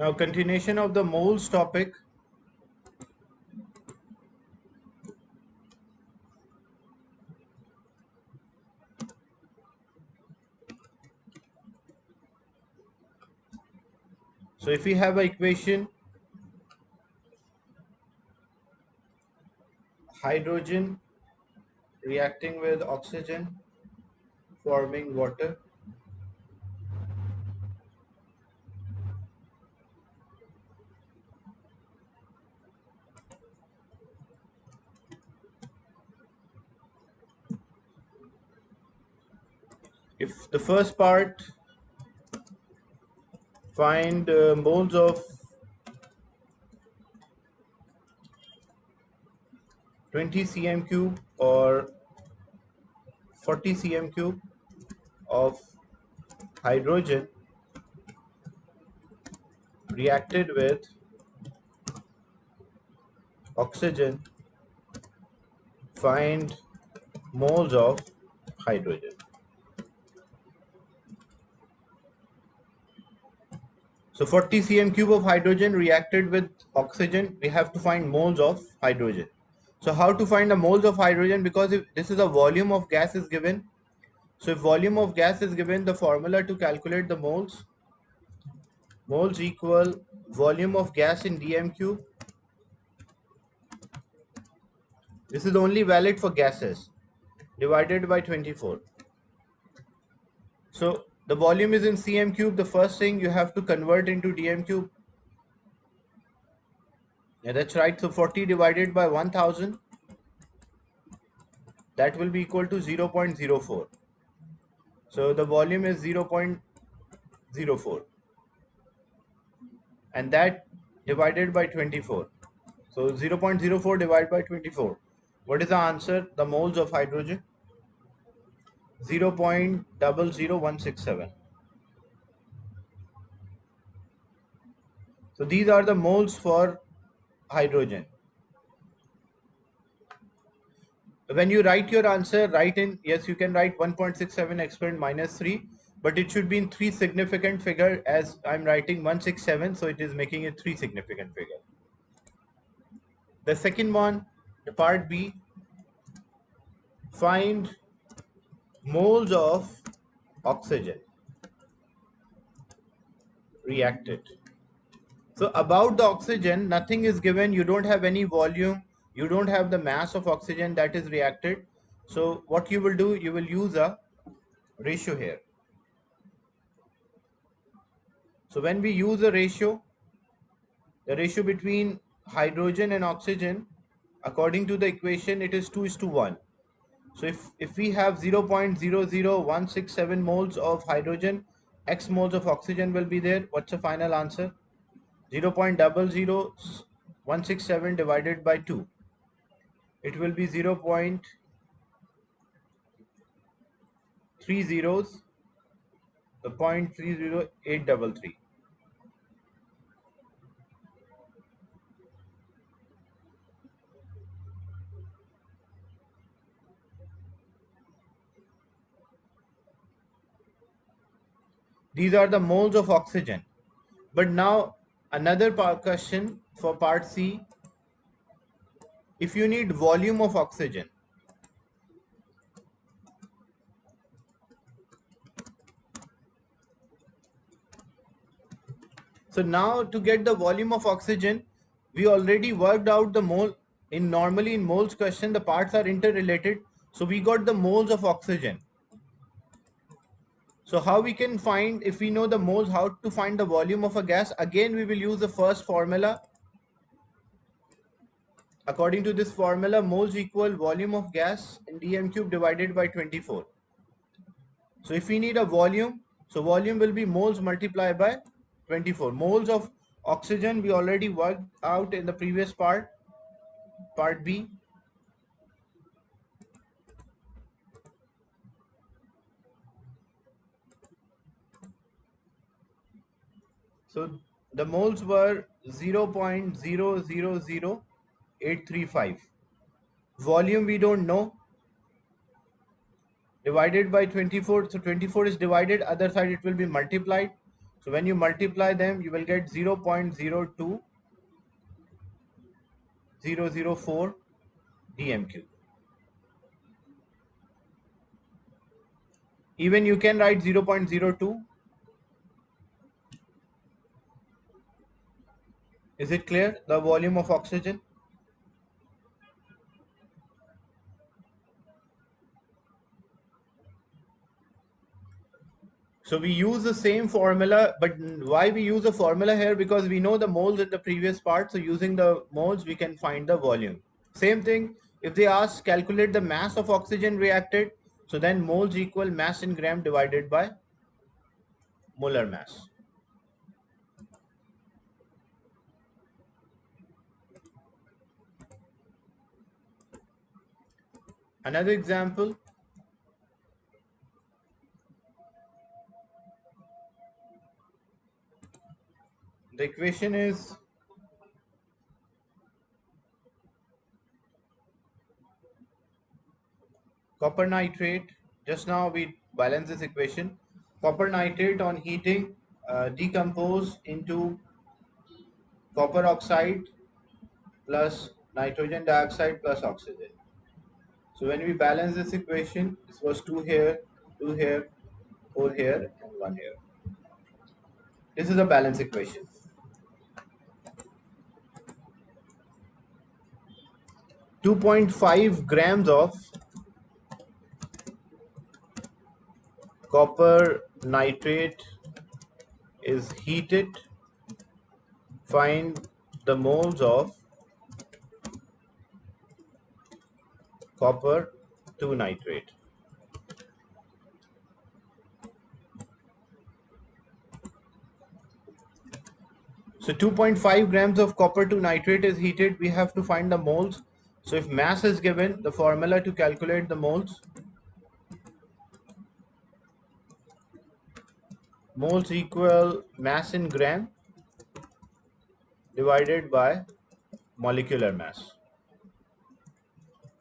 Now, continuation of the moles topic. So if we have an equation, hydrogen reacting with oxygen forming water. If the first part, find moles of 20 cm cube or 40 cm cube of hydrogen reacted with oxygen, find moles of hydrogen. So 40 cm cube of hydrogen reacted with oxygen, we have to find moles of hydrogen. So how to find the moles of hydrogen? Because if this is a volume of gas is given, so if volume of gas is given, the formula to calculate the moles equal volume of gas in dm cube. This is only valid for gases, divided by 24. So the volume is in cm cube. The first thing you have to convert into dm cube. Yeah, that's right. So 40 divided by 1000, that will be equal to 0.04. So the volume is 0.04, and that divided by 24. So 0.04 divided by 24. What is the answer? The moles of hydrogen? 0.00167. So these are the moles for hydrogen. When you write your answer, write in, yes, you can write 1.67 exponent minus 3, but it should be in 3 significant figure, as I'm writing 167, so it is making it 3 significant figure. The second one, the part B, find moles of oxygen reacted. So about the oxygen, nothing is given. You don't have any volume. You don't have the mass of oxygen that is reacted. So what you will do, you will use a ratio here. So when we use a ratio, the ratio between hydrogen and oxygen, according to the equation, it is 2:1. So if we have 0.00167 moles of hydrogen, X moles of oxygen will be there. What's the final answer? 0.00167 divided by 2. It will be 0.30, the 0.30833. These are the moles of oxygen. But now another question for part C. If you need volume of oxygen, so now to get the volume of oxygen, we already worked out the mole. Normally in moles question, the parts are interrelated. So we got the moles of oxygen. So how we can find, if we know the moles, how to find the volume of a gas? Again, we will use the first formula. According to this formula, moles equal volume of gas in dm cube divided by 24. So if we need a volume, so volume will be moles multiplied by 24. Moles of oxygen we already worked out in the previous part B. So the moles were 0.000835. Volume we don't know, divided by 24. So 24 is divided, other side it will be multiplied. So when you multiply them, you will get 0.02004 dmq. Even you can write 0.02. Is it clear? The volume of oxygen. So we use the same formula, but why we use a formula here? Because we know the moles in the previous part. So using the moles, we can find the volume. Same thing, if they ask calculate the mass of oxygen reacted, so then moles equal mass in gram divided by molar mass. Another example, the equation is copper nitrate. Just now we balance this equation. Copper nitrate on heating decompose into copper oxide plus nitrogen dioxide plus oxygen. So when we balance this equation, this was 2 here, 2 here, 4 here, and 1 here. This is a balance equation. 2.5 grams of copper nitrate is heated. Find the moles of copper 2 nitrate. So 2.5 grams of copper 2 nitrate is heated. We have to find the moles. So if mass is given, the formula to calculate the moles, moles equal mass in gram divided by molecular mass.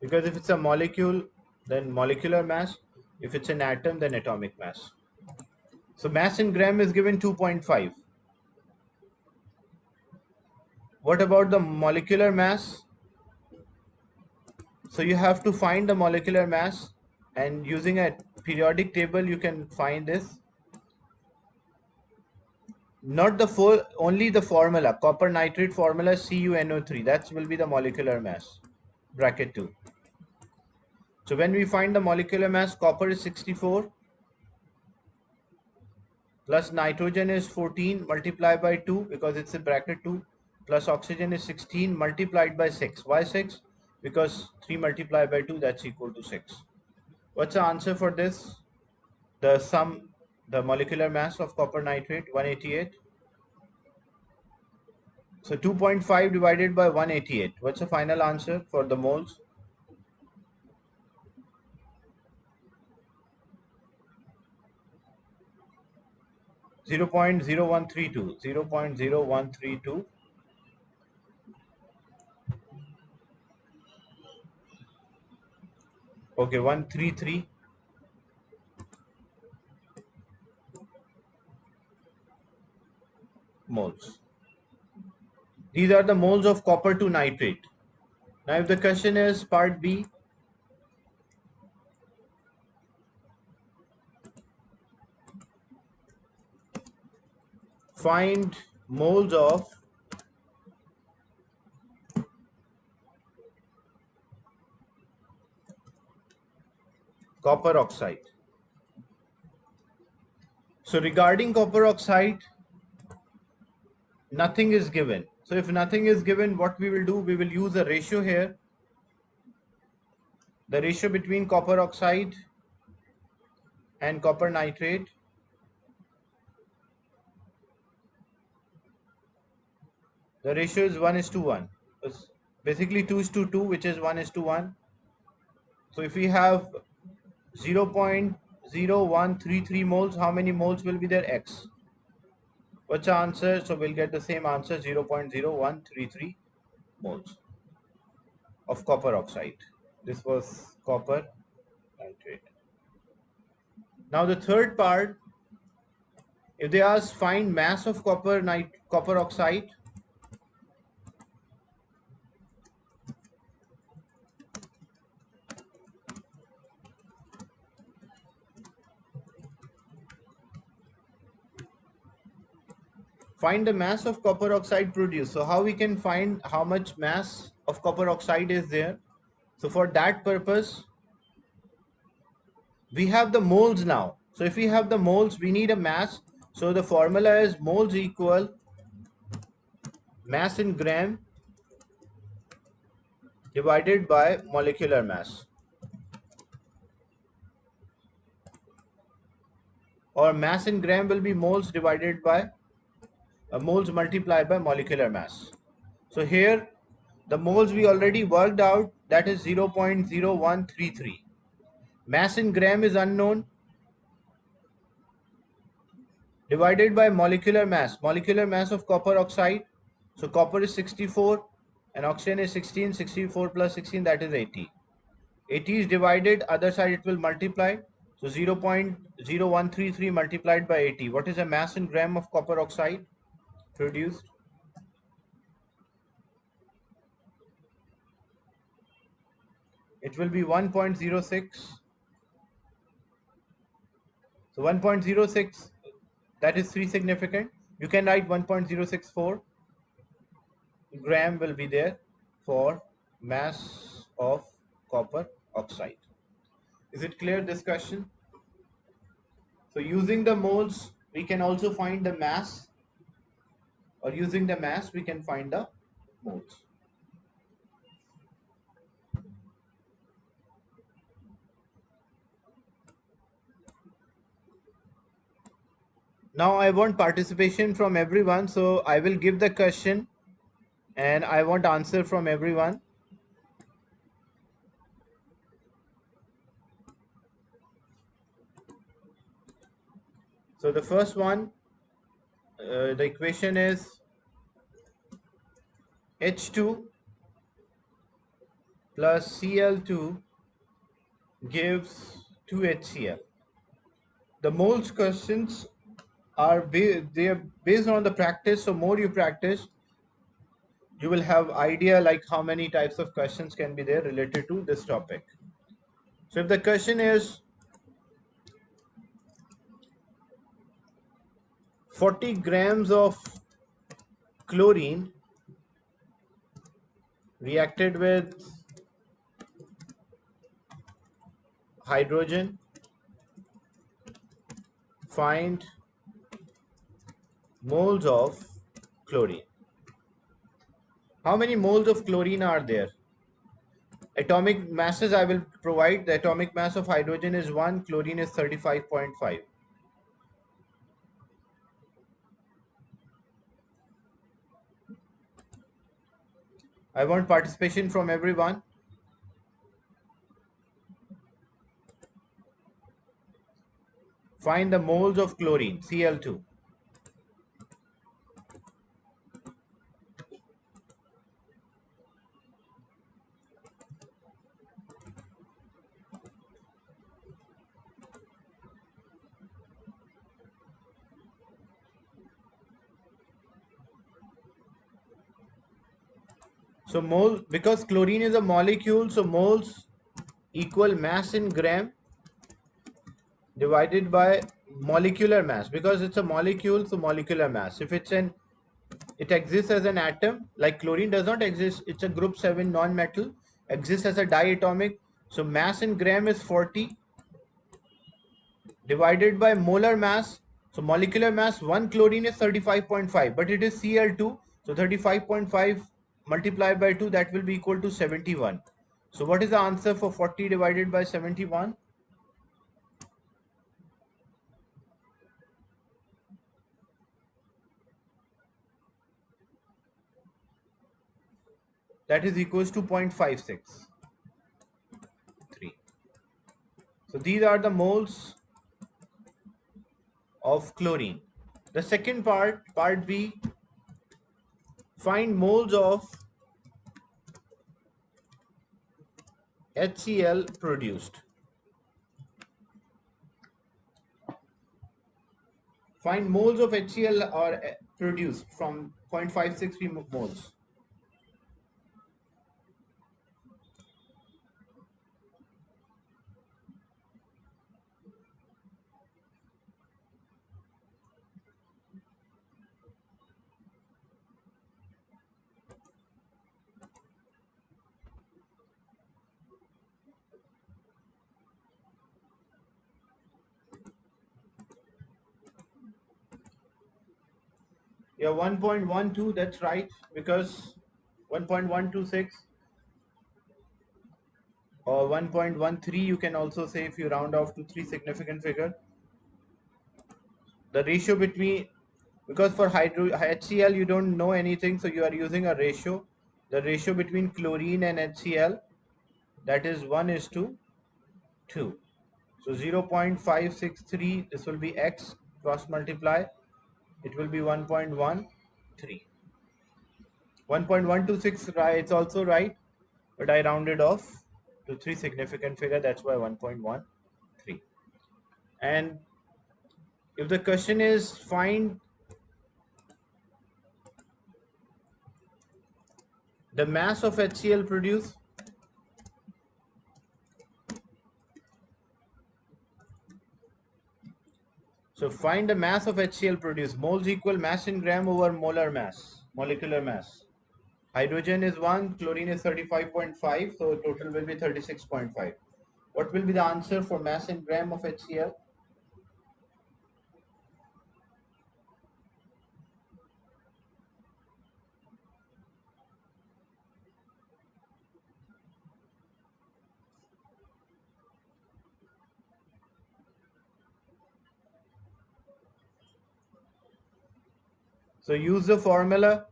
Because if it's a molecule, then molecular mass. If it's an atom, then atomic mass. So mass in gram is given 2.5. What about the molecular mass? So you have to find the molecular mass, and using a periodic table you can find this. Not the full, only the formula. Copper nitrate formula CuNO3. That will be the molecular mass. Bracket 2. So when we find the molecular mass, copper is 64 plus nitrogen is 14 multiplied by 2 because it's a bracket 2 plus oxygen is 16 multiplied by 6. Why 6? Because 3 multiplied by 2, that's equal to 6. What's the answer for this? The sum, the molecular mass of copper nitrate, 188. So 2.5 divided by 188. What's the final answer for the moles? 0.0132. 0.0132. Okay, 133 moles. These are the moles of copper to nitrate. Now if the question is part B, find moles of copper oxide. So regarding copper oxide, nothing is given. So if nothing is given, what we will do, we will use a ratio here. The ratio between copper oxide and copper nitrate. The ratio is 1:1. It's basically 2:2, which is 1:1. So if we have 0.0133 moles, how many moles will be there? X. What's the answer? So we'll get the same answer, 0.0133 moles of copper oxide. This was copper nitrate. Now the third part If they ask find mass of copper oxide, find the mass of copper oxide produced. So how we can find how much mass of copper oxide is there? So for that purpose, we have the moles now. So if we have the moles, we need a mass. So the formula is moles equal mass in gram divided by molecular mass, or mass in gram will be moles divided by moles multiplied by molecular mass. So here the moles we already worked out, that is 0.0133. Mass in gram is unknown, divided by molecular mass of copper oxide. So copper is 64 and oxygen is 16. 64 plus 16, that is 80. 80 is divided, other side it will multiply. So 0.0133 multiplied by 80. What is the mass in gram of copper oxide produced? It will be 1.06. So 1.06, that is 3 significant. You can write 1.064 gram will be there for mass of copper oxide. Is it clear, this question? So using the moles, we can also find the mass, or using the mass, we can find the moles. Now I want participation from everyone, so I will give the question and I want answer from everyone. So the first one, the equation is H2 plus Cl2 gives 2HCl. The moles questions are they are based on the practice, so more you practice, you will have idea like how many types of questions can be there related to this topic. So if the question is 40 grams of chlorine reacted with hydrogen, find moles of chlorine. How many moles of chlorine are there? Atomic masses I will provide. The atomic mass of hydrogen is 1, chlorine is 35.5. I want participation from everyone. Find the moles of chlorine, Cl2. So mole, because chlorine is a molecule, so moles equal mass in gram divided by molecular mass. Because it's a molecule, so molecular mass. If it exists as an atom, like chlorine does not exist, it's a group 7 non-metal, exists as a diatomic. So mass in gram is 40 divided by molar mass. So molecular mass, 1 chlorine is 35.5, but it is Cl2. So 35.5 multiplied by 2, that will be equal to 71. So what is the answer for 40 divided by 71? That is equals to 0.563. So these are the moles of chlorine. The second part, part B, find moles of HCl produced. Find moles of HCl are produced from 0.563 moles. Yeah, 1.12, that's right, because 1.126 or 1.13 you can also say if you round off to three significant figure. The ratio between, because for HCl you don't know anything, so you are using a ratio. The ratio between chlorine and HCl, that is 1 is to 2. So 0.563, this will be x, cross multiply, it will be 1.13. 1.126, right, it's also right, but I rounded off to three significant figure, that's why 1.13. And if the question is find the mass of HCl produced, so find the mass of HCl produced. Moles equal mass in gram over molar mass, molecular mass. Hydrogen is 1, chlorine is 35.5, so total will be 36.5. What will be the answer for mass in gram of HCl? So use the formula,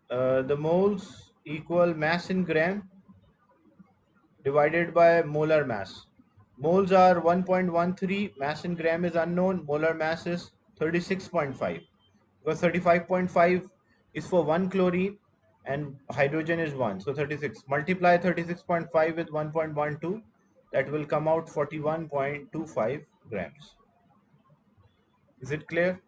the moles equal mass in gram divided by molar mass. Moles are 1.13, mass in gram is unknown, molar mass is 36.5. Because 35.5 is for 1 chlorine and hydrogen is 1. So 36. Multiply 36.5 with 1.12, that will come out 41.25 grams. Is it clear?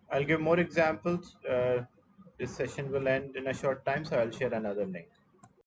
I'll give more examples. This session will end in a short time, so I'll share another link.